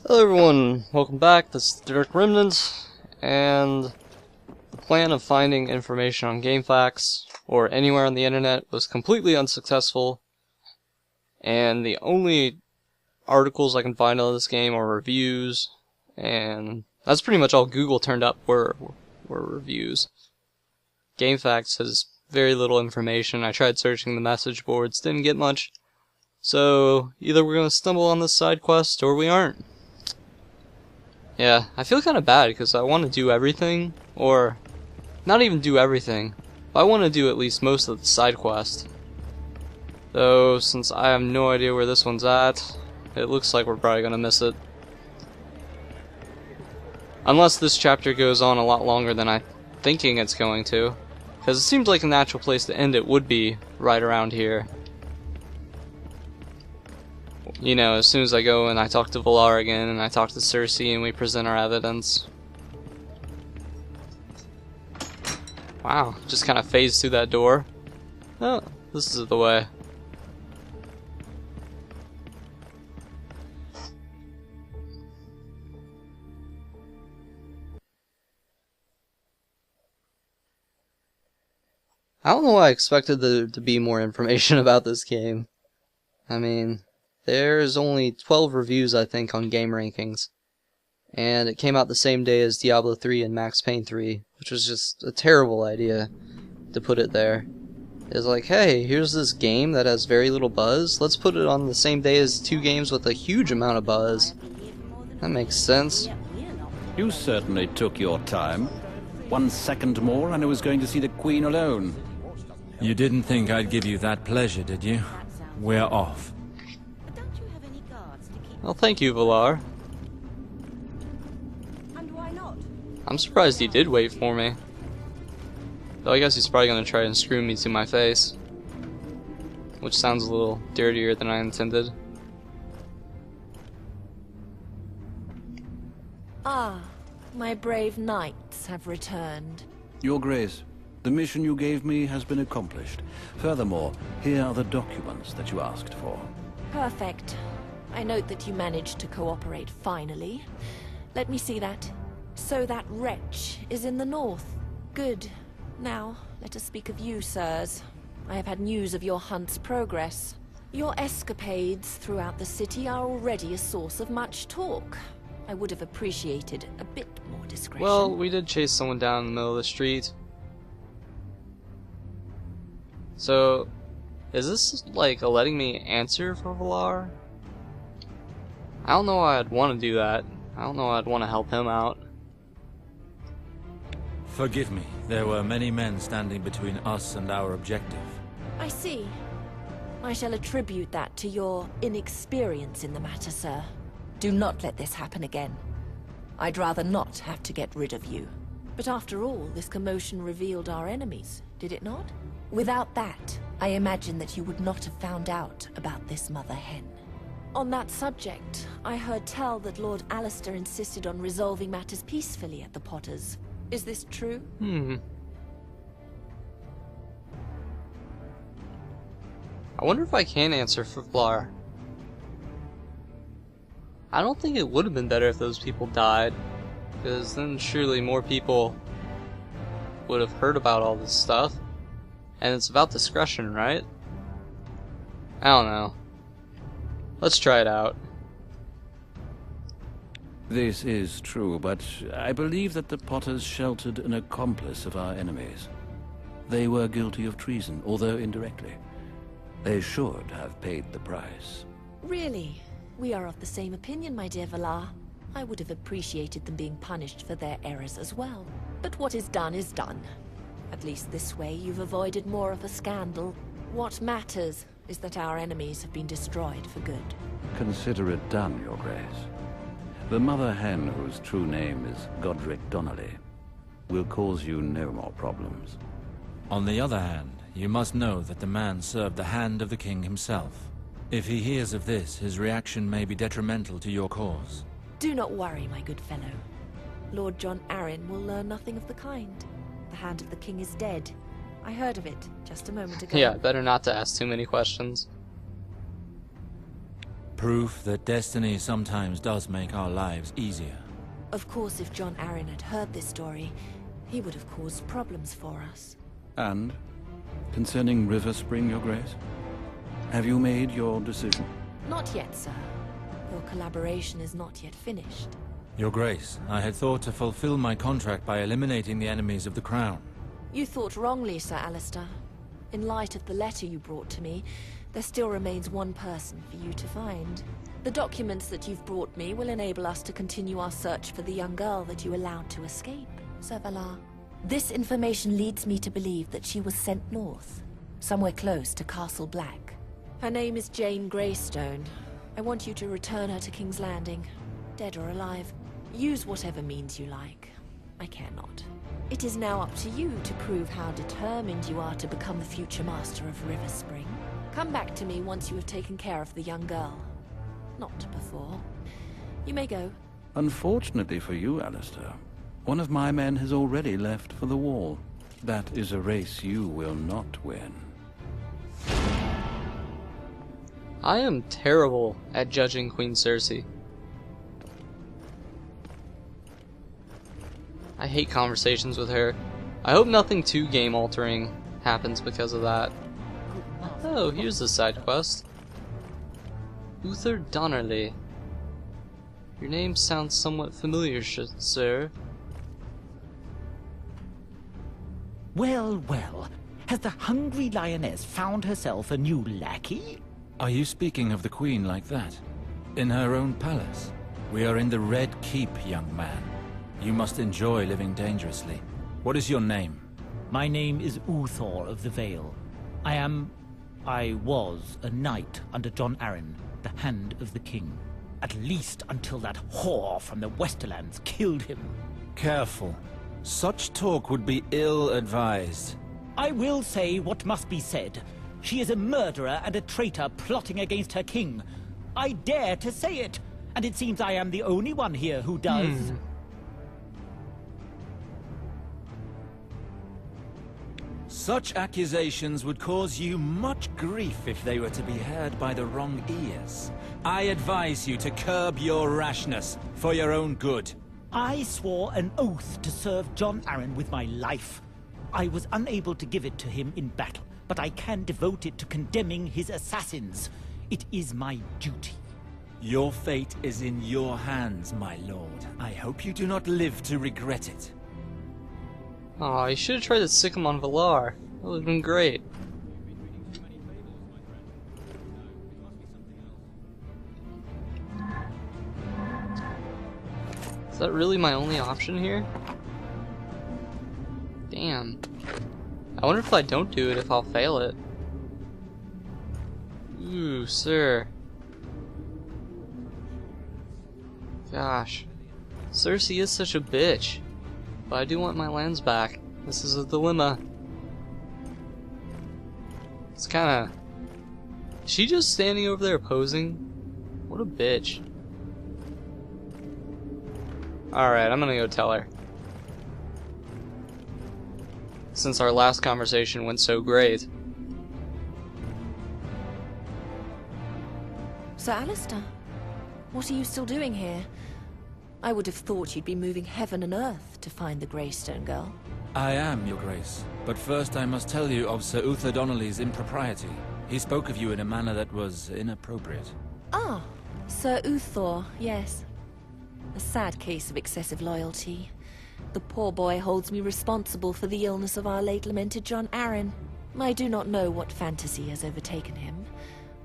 Hello everyone, welcome back. This is the Dark Remnant, and the plan of finding information on GameFAQs or anywhere on the internet was completely unsuccessful, and the only articles I can find on this game are reviews, and that's pretty much all Google turned up were reviews. GameFAQs has very little information. I tried searching the message boards, didn't get much. So, either we're going to stumble on this side quest, or we aren't. Yeah, I feel kind of bad, because I want to do everything, or not even do everything, but I want to do at least most of the side quest. Though, since I have no idea where this one's at, it looks like we're probably going to miss it. Unless this chapter goes on a lot longer than I'm thinking it's going to, because it seems like a natural place to end it would be right around here. You know, as soon as I go and I talk to Valar again, and I talk to Cersei, and we present our evidence. Wow, just kind of phased through that door. Oh, this is the way. I don't know why I expected there to be more information about this game. I mean, there's only 12 reviews, I think, on Game Rankings. And it came out the same day as Diablo 3 and Max Payne 3, which was just a terrible idea to put it there. It's like, hey, here's this game that has very little buzz. Let's put it on the same day as two games with a huge amount of buzz. That makes sense. You certainly took your time. 1 second more and I was going to see the Queen alone. You didn't think I'd give you that pleasure, did you? We're off. Well, thank you, Valar. And why not? I'm surprised he did wait for me. Though I guess he's probably gonna try and screw me to my face. Which sounds a little dirtier than I intended. Ah, my brave knights have returned. Your Grace, the mission you gave me has been accomplished. Furthermore, here are the documents that you asked for. Perfect. I note that you managed to cooperate finally. Let me see that. So that wretch is in the north. Good. Now, let us speak of you, sirs. I have had news of your hunt's progress. Your escapades throughout the city are already a source of much talk. I would have appreciated a bit more discretion. Well, we did chase someone down in the middle of the street. So, is this like a letting me answer for Valar? I don't know why I'd want to do that. I don't know why I'd want to help him out. Forgive me, there were many men standing between us and our objective. I see. I shall attribute that to your inexperience in the matter, sir. Do not let this happen again. I'd rather not have to get rid of you. But after all, this commotion revealed our enemies, did it not? Without that, I imagine that you would not have found out about this mother hen. On that subject, I heard tell that Lord Alester insisted on resolving matters peacefully at the Potters. Is this true? I wonder if I can answer for Valar. I don't think it would have been better if those people died, because then surely more people would have heard about all this stuff. And it's about discretion, right? I don't know. Let's try it out. This is true, but I believe that the Potters sheltered an accomplice of our enemies. They were guilty of treason, although indirectly. They should have paid the price. Really? We are of the same opinion, my dear Valar. I would have appreciated them being punished for their errors as well. But what is done is done. At least this way you've avoided more of a scandal. What matters is that our enemies have been destroyed for good. Consider it done, Your Grace. The mother hen, whose true name is Godric Donnelly, will cause you no more problems. On the other hand, you must know that the man served the hand of the king himself. If he hears of this, his reaction may be detrimental to your cause. Do not worry, my good fellow. Lord John Arryn will learn nothing of the kind. The hand of the king is dead. I heard of it just a moment ago. Yeah, better not to ask too many questions. Proof that destiny sometimes does make our lives easier. Of course, if John Arryn had heard this story, he would have caused problems for us. And concerning River Spring, Your Grace? Have you made your decision? Not yet, sir. Your collaboration is not yet finished. Your Grace, I had thought to fulfill my contract by eliminating the enemies of the Crown. You thought wrongly, Sir Alester. In light of the letter you brought to me, there still remains one person for you to find. The documents that you've brought me will enable us to continue our search for the young girl that you allowed to escape, Sir Valar. This information leads me to believe that she was sent north, somewhere close to Castle Black. Her name is Jane Greystone. I want you to return her to King's Landing, dead or alive. Use whatever means you like. I care not. It is now up to you to prove how determined you are to become the future master of River Spring. Come back to me once you have taken care of the young girl. Not before. You may go. Unfortunately for you, Alester, one of my men has already left for the Wall. That is a race you will not win. I am terrible at judging Queen Cersei. I hate conversations with her. I hope nothing too game-altering happens because of that. Oh, here's the side quest. Uther Donnerly. Your name sounds somewhat familiar, sir. Well, well. Has the hungry lioness found herself a new lackey? Are you speaking of the Queen like that? In her own palace? We are in the Red Keep, young man. You must enjoy living dangerously. What is your name? My name is Uthor of the Vale. I was a knight under John Arryn, the Hand of the King. At least until that whore from the Westerlands killed him. Careful. Such talk would be ill-advised. I will say what must be said. She is a murderer and a traitor plotting against her king. I dare to say it, and it seems I am the only one here who does. Such accusations would cause you much grief if they were to be heard by the wrong ears. I advise you to curb your rashness, for your own good. I swore an oath to serve John Arryn with my life. I was unable to give it to him in battle, but I can devote it to condemning his assassins. It is my duty. Your fate is in your hands, my lord. I hope you do not live to regret it. Aw, you should have tried to sick him on Valar. That would have been great. Is that really my only option here? Damn. I wonder if I don't do it, if I'll fail it. Ooh, sir. Gosh. Cersei is such a bitch. But I do want my lands back. This is a dilemma. It's kinda... Is she just standing over there posing? What a bitch. Alright, I'm gonna go tell her. Since our last conversation went so great. Sir Alester, what are you still doing here? I would have thought you'd be moving heaven and earth to find the Greystone girl. I am, your grace. But first I must tell you of Sir Uther Donnelly's impropriety. He spoke of you in a manner that was inappropriate. Ah, Sir Uthor, yes. A sad case of excessive loyalty. The poor boy holds me responsible for the illness of our late lamented John Arryn. I do not know what fantasy has overtaken him.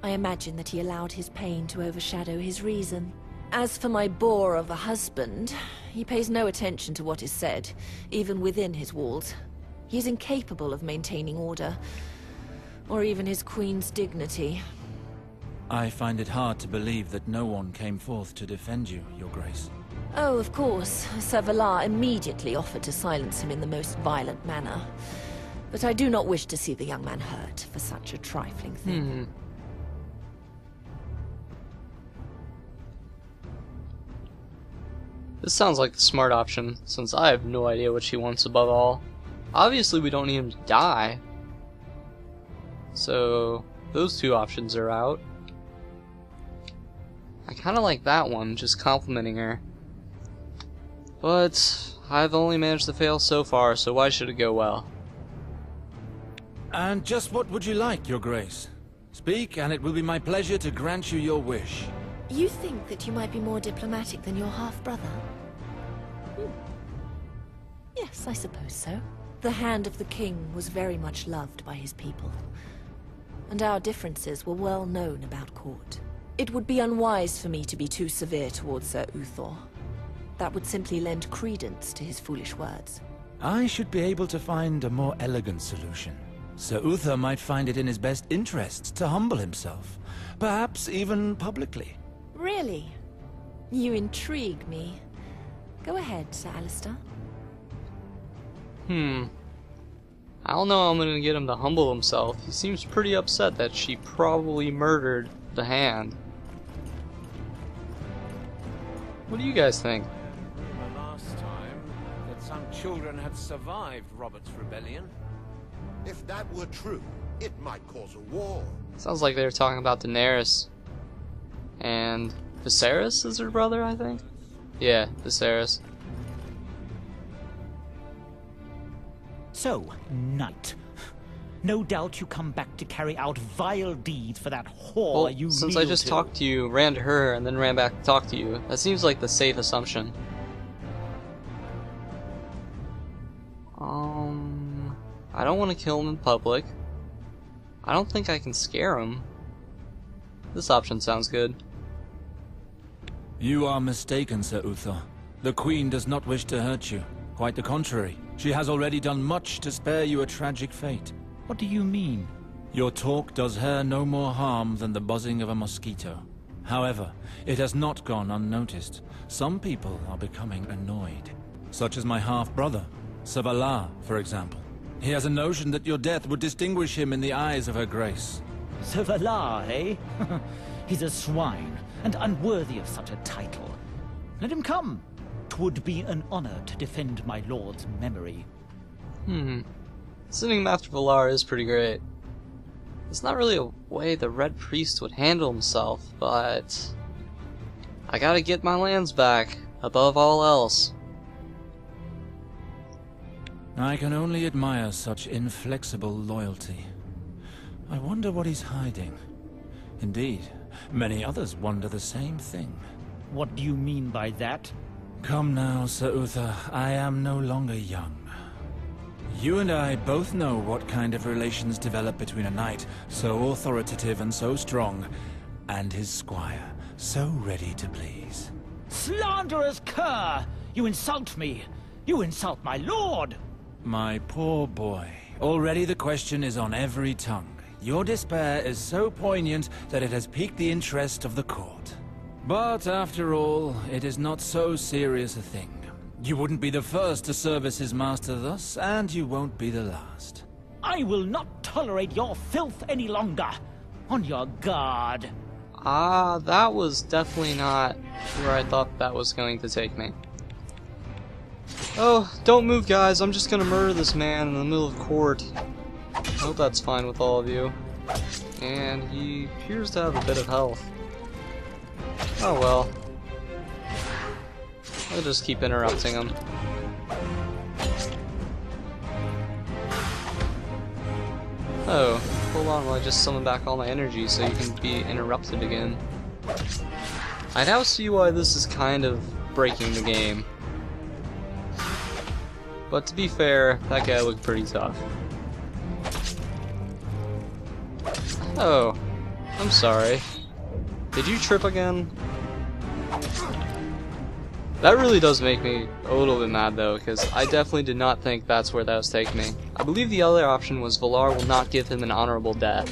I imagine that he allowed his pain to overshadow his reason. As for my bore of a husband, he pays no attention to what is said, even within his walls. He is incapable of maintaining order, or even his queen's dignity. I find it hard to believe that no one came forth to defend you, your grace. Oh, of course, Sir Valar immediately offered to silence him in the most violent manner. But I do not wish to see the young man hurt for such a trifling thing. This sounds like the smart option, since I have no idea what she wants above all. Obviously we don't need him to die. So, those two options are out. I kinda like that one, just complimenting her. But I've only managed to fail so far, so why should it go well? And just what would you like, Your Grace? Speak, and it will be my pleasure to grant you your wish. You think that you might be more diplomatic than your half-brother? Yes, I suppose so. The Hand of the King was very much loved by his people, and our differences were well known about court. It would be unwise for me to be too severe towards Sir Uthor. That would simply lend credence to his foolish words. I should be able to find a more elegant solution. Sir Uthor might find it in his best interests to humble himself, perhaps even publicly. Really? You intrigue me. Go ahead, Sir Alester. I don't know how I'm gonna get him to humble himself. He seems pretty upset that she probably murdered the Hand. What do you guys think? The last time that some children had survived Robert's rebellion. If that were true, it might cause a war. Sounds like they were talking about Daenerys. And Viserys is her brother, I think? Yeah, Viserys. So, knight. No doubt you come back to carry out vile deeds for that whore Well, you since I kneel just to. talked to you, ran to her, and then ran back to talk to you, that seems like the safe assumption. I don't want to kill him in public. I don't think I can scare him. This option sounds good. You are mistaken, Sir Uthor. The Queen does not wish to hurt you. Quite the contrary. She has already done much to spare you a tragic fate. What do you mean? Your talk does her no more harm than the buzzing of a mosquito. However, it has not gone unnoticed. Some people are becoming annoyed. Such as my half-brother, Sir Valar, for example. He has a notion that your death would distinguish him in the eyes of her grace. Sir Valar, eh? He's a swine, and unworthy of such a title. Let him come. 'Twould be an honor to defend my lord's memory. Sitting Master Valar is pretty great. It's not really a way the Red Priest would handle himself, but I gotta get my lands back, above all else. I can only admire such inflexible loyalty. I wonder what he's hiding. Indeed, many others wonder the same thing. What do you mean by that? Come now, Sir Uthor, I am no longer young. You and I both know what kind of relations develop between a knight so authoritative and so strong, and his squire, so ready to please. Slanderous cur! You insult me! You insult my lord! My poor boy. Already the question is on every tongue. Your despair is so poignant that it has piqued the interest of the court. But after all, it is not so serious a thing. You wouldn't be the first to service his master thus, and you won't be the last. I will not tolerate your filth any longer. On your guard. That was definitely not where I thought that was going to take me. Oh, don't move, guys. I'm just gonna murder this man in the middle of court. I hope that's fine with all of you. And he appears to have a bit of health. Oh well. I'll just keep interrupting him. Oh, hold on while I just summon back all my energy so you can be interrupted again. I now see why this is kind of breaking the game. But to be fair, that guy looked pretty tough. Oh, I'm sorry. Did you trip again? That really does make me a little bit mad though, because I definitely did not think that's where that was taking me. I believe the other option was Valar will not give him an honorable death.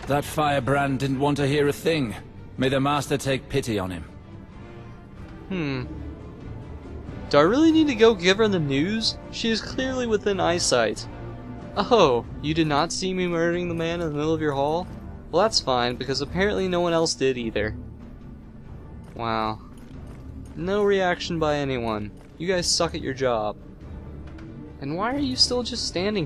That firebrand didn't want to hear a thing. May the master take pity on him. Do I really need to go give her the news? She is clearly within eyesight. Oh, you did not see me murdering the man in the middle of your hall? Well, that's fine, because apparently no one else did either. Wow. No reaction by anyone. You guys suck at your job. And why are you still just standing here?